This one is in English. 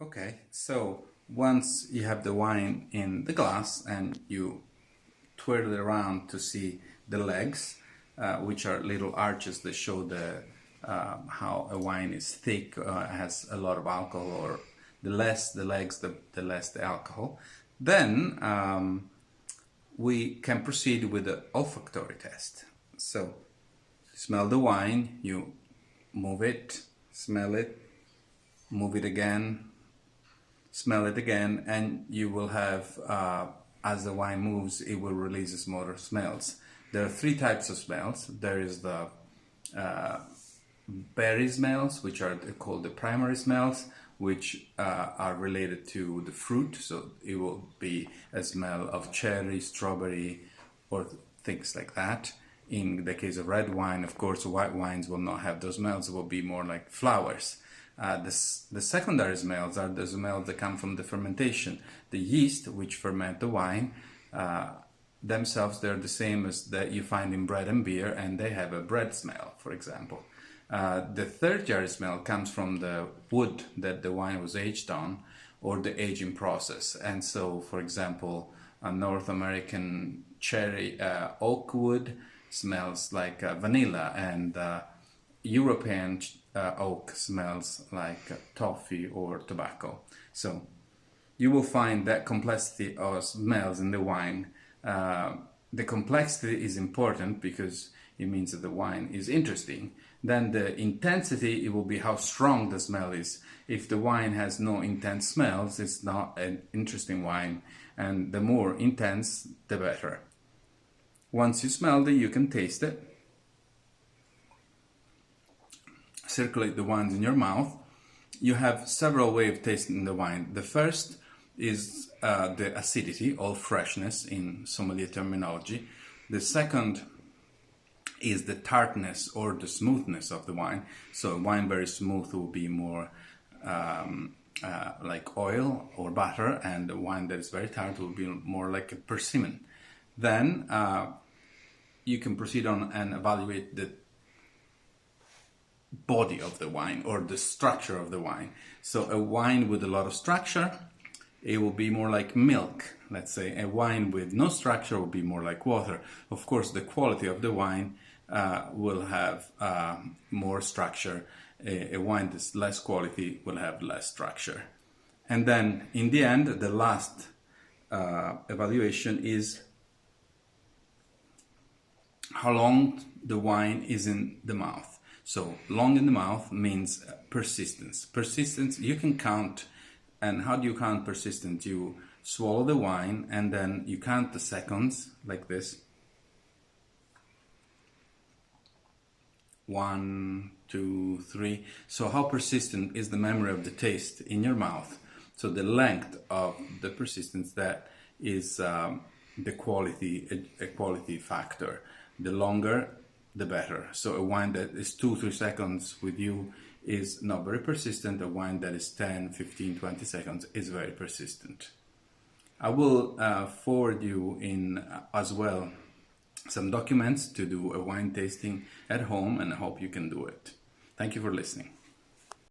Okay, so once you have the wine in the glass and you twirl it around to see the legs, which are little arches that show the how a wine is thick, has a lot of alcohol, or the less the legs, the less the alcohol. Then we can proceed with the olfactory test. So smell the wine, you move it, smell it, move it again, smell it again, and you will have, as the wine moves, it will release its motor smells. There are three types of smells. There is the berry smells, which are called the primary smells, which are related to the fruit. So it will be a smell of cherry, strawberry, or things like that. In the case of red wine, of course, white wines will not have those smells. It will be more like flowers. The secondary smells are the smells that come from the fermentation. The yeast, which ferment the wine, themselves, they're the same as that you find in bread and beer, and they have a bread smell, for example. The tertiary smell comes from the wood that the wine was aged on, or the aging process. And so, for example, a North American cherry oak wood smells like vanilla, and European oak smells like toffee or tobacco. So you will find that complexity of smells in the wine. The complexity is important because it means that the wine is interesting. Then the intensity, it will be how strong the smell is. If the wine has no intense smells, it's not an interesting wine. And the more intense, the better. Once you smell it, you can taste it. Circulate the wines in your mouth. You have several ways of tasting the wine. The first is the acidity, or freshness in sommelier terminology. The second is the tartness or the smoothness of the wine. So a wine very smooth will be more like oil or butter, and a wine that is very tart will be more like a persimmon. Then you can proceed on and evaluate the body of the wine, or the structure of the wine. So a wine with a lot of structure, it will be more like milk. Let's say a wine with no structure will be more like water. Of course, the quality of the wine will have more structure. A wine that's less quality will have less structure. And then in the end, the last evaluation is how long the wine is in the mouth. So long in the mouth means persistence. Persistence, you can count. And how do you count persistence? You swallow the wine and then you count the seconds like this. 1, 2, 3. So how persistent is the memory of the taste in your mouth? So the length of the persistence, that is the quality, a quality factor. The longer, the better. So a wine that is 2, 3 seconds with you is not very persistent. A wine that is 10, 15, 20 seconds is very persistent. I will forward you in as well some documents to do a wine tasting at home, and I hope you can do it. Thank you for listening.